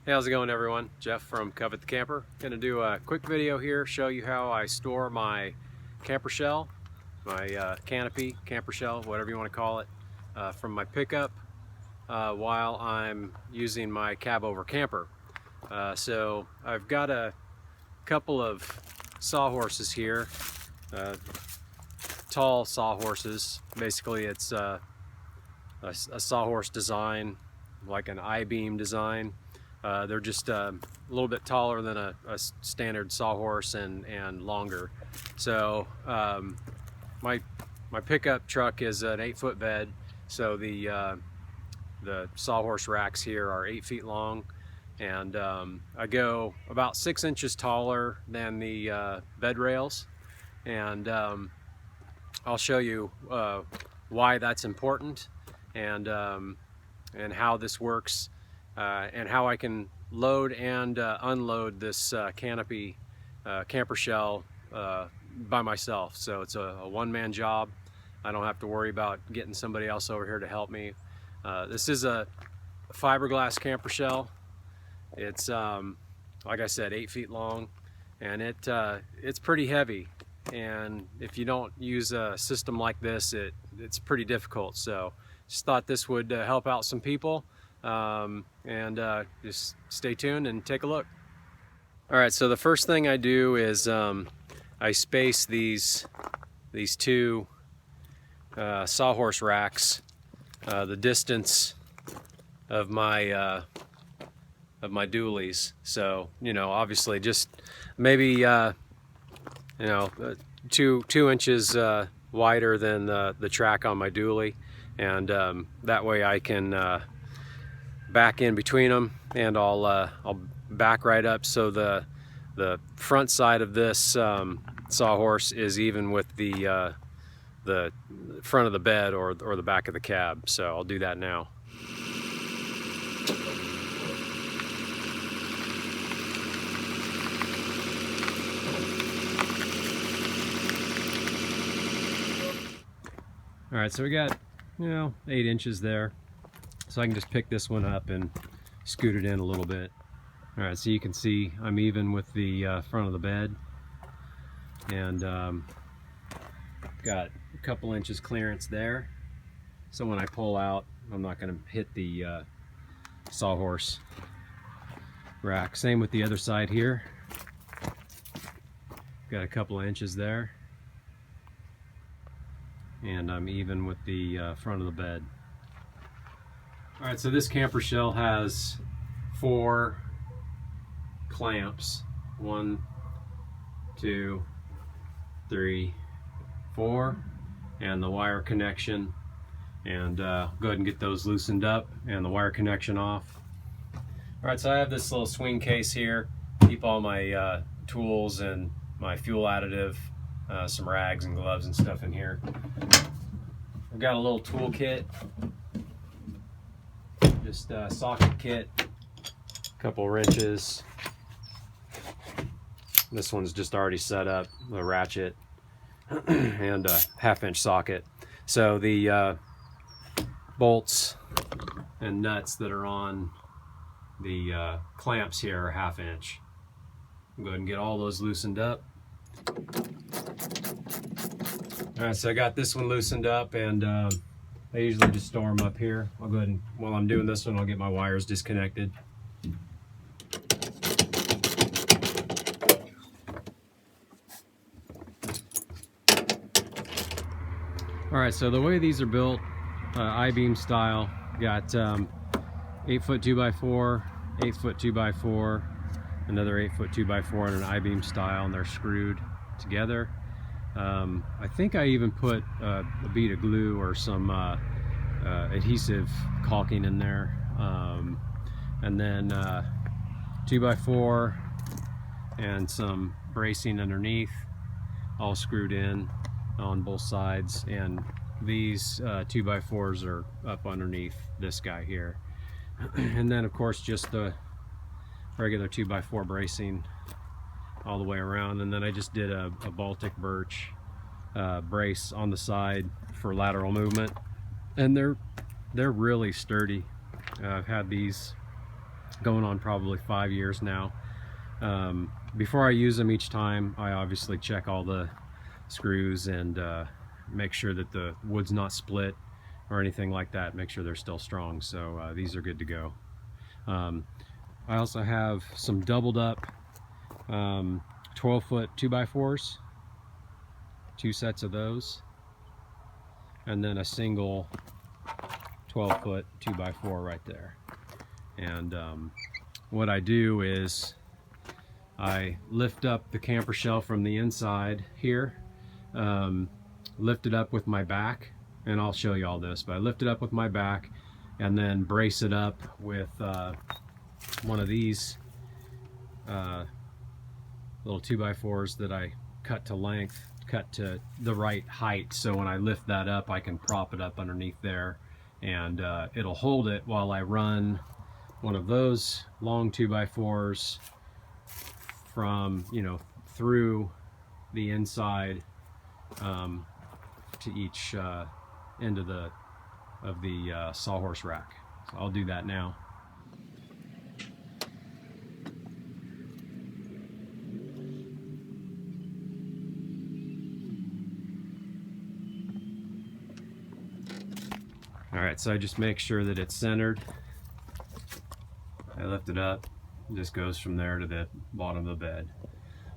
Hey, how's it going, everyone? Jeff from Covet the Camper. Gonna do a quick video here, show you how I store my camper shell, my canopy, camper shell, whatever you want to call it, from my pickup while I'm using my cab over camper. So I've got a couple of sawhorses here, tall sawhorses. Basically, it's a sawhorse design, like an I-beam design. They're just a little bit taller than a standard sawhorse and longer. So my pickup truck is an 8-foot bed, so the sawhorse racks here are 8 feet long, and I go about 6 inches taller than the bed rails, and I'll show you why that's important and how this works. And how I can load and unload this canopy camper shell by myself. So it's a one-man job. I don't have to worry about getting somebody else over here to help me. This is a fiberglass camper shell. It's like I said, 8 feet long, and it's pretty heavy. And if you don't use a system like this, it's pretty difficult. So just thought this would help out some people. Just stay tuned and take a look. Alright, so the first thing I do is I space these two sawhorse racks the distance of my dualies. So, you know, obviously just maybe two inches wider than the track on my dually, and that way I can back in between them, and I'll back right up so the front side of this sawhorse is even with the front of the bed or the back of the cab. So I'll do that now. All right, so we got 8 inches there. So I can just pick this one up and scoot it in a little bit. All right, so you can see I'm even with the front of the bed, and got a couple inches clearance there. So when I pull out, I'm not going to hit the sawhorse rack. Same with the other side here. Got a couple of inches there, and I'm even with the front of the bed. Alright, so this camper shell has 4 clamps. 1, 2, 3, 4, and the wire connection. And go ahead and get those loosened up and the wire connection off. Alright, so I have this little swing case here. Keep all my tools and my fuel additive, some rags and gloves and stuff in here. I've got a little tool kit. Just a socket kit, a couple wrenches. This one's just already set up, a ratchet, and a 1/2-inch socket. So the bolts and nuts that are on the clamps here are 1/2 inch. I'll go ahead and get all those loosened up. Alright, so I got this one loosened up, and I usually just store them up here. I'll go ahead and, while I'm doing this one, I'll get my wires disconnected. Alright, so the way these are built, I-beam style, got 8-foot 2x4, 8-foot 2x4, another 8-foot 2x4, and an I-beam style, and they're screwed together. I think I even put a bead of glue or some adhesive caulking in there, and then 2x4 and some bracing underneath, all screwed in on both sides. And these 2x4s are up underneath this guy here. And then of course just the regular 2x4 bracing all the way around. And then I just did a Baltic birch brace on the side for lateral movement, and they're really sturdy. I've had these going on probably 5 years now. Before I use them each time, I obviously check all the screws and make sure that the wood's not split or anything like that, make sure they're still strong. So these are good to go. I also have some doubled up 12-foot 2x4s, 2 sets of those, and then a single 12-foot 2x4 right there. And what I do is I lift up the camper shell from the inside here, lift it up with my back, and I'll show you all this, but I lift it up with my back and then brace it up with one of these little 2x4s that I cut to length, cut to the right height, so when I lift that up I can prop it up underneath there, and it'll hold it while I run one of those long 2x4s from, you know, through the inside to each end of the sawhorse rack. So I'll do that now. Alright, so I just make sure that it's centered. I lift it up, it just goes from there to the bottom of the bed.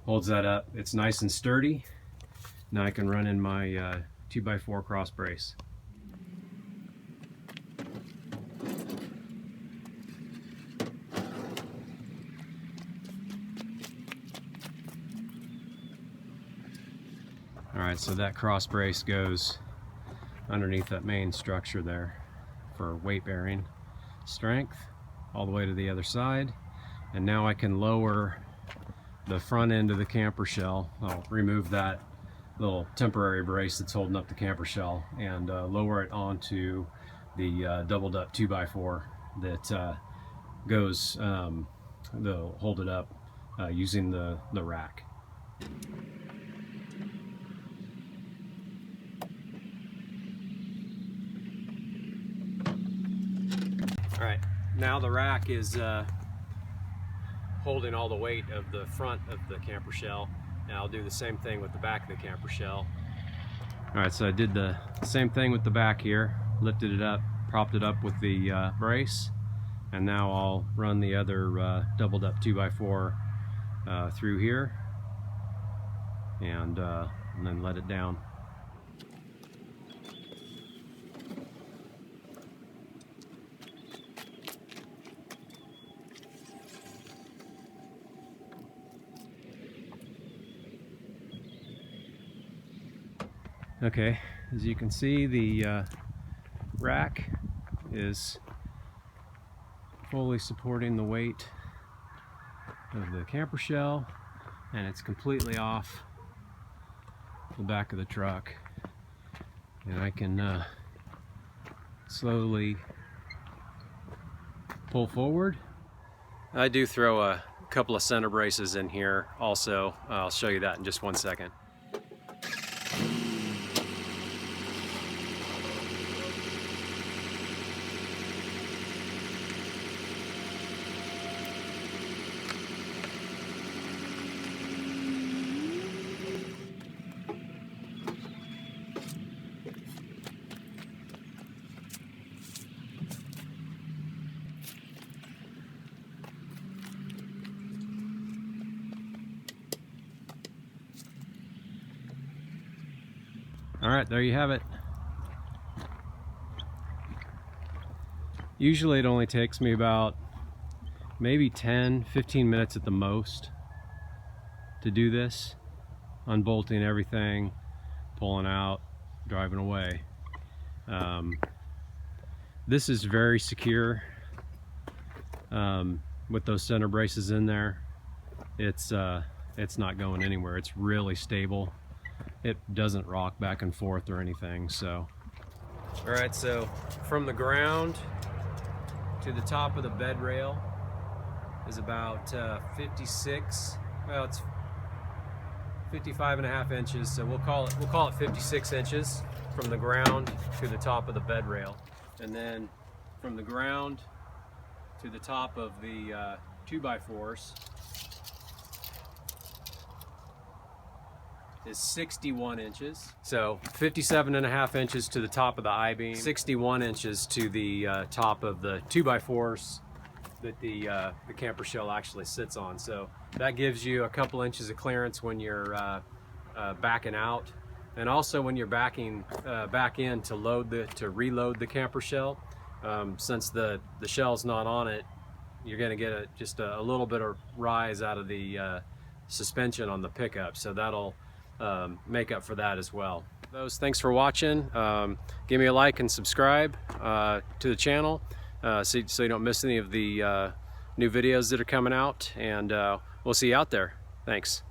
Holds that up, it's nice and sturdy. Now I can run in my 2x4 cross brace. Alright, so that cross brace goes underneath that main structure there for weight bearing strength all the way to the other side. And now I can lower the front end of the camper shell. I'll remove that little temporary brace that's holding up the camper shell and lower it onto the doubled up 2x4 that goes, they'll hold it up using the rack. Alright, now the rack is holding all the weight of the front of the camper shell, and I'll do the same thing with the back of the camper shell. Alright, so I did the same thing with the back here, lifted it up, propped it up with the brace, and now I'll run the other doubled up 2x4 through here and then let it down. Okay, as you can see, the rack is fully supporting the weight of the camper shell, and it's completely off the back of the truck. And I can slowly pull forward. I do throw a couple of center braces in here also. I'll show you that in just 1 second. Alright, there you have it. Usually it only takes me about maybe 10-15 minutes at the most to do this. Unbolting everything, pulling out, driving away. This is very secure with those center braces in there. It's not going anywhere. It's really stable. It doesn't rock back and forth or anything. So, all right, so from the ground to the top of the bed rail is about 56, well, it's 55.5 inches, so we'll call it 56 inches from the ground to the top of the bed rail. And then from the ground to the top of the 2x4s is 61 inches. So 57.5 inches to the top of the I-beam, 61 inches to the top of the 2x4s that the camper shell actually sits on. So that gives you a couple inches of clearance when you're backing out, and also when you're backing back in to reload the camper shell. Since the shell's not on it, you're going to get just a little bit of rise out of the suspension on the pickup, so that'll make up for that as well. Thanks for watching. Give me a like and subscribe to the channel so you don't miss any of the new videos that are coming out, and we'll see you out there. Thanks.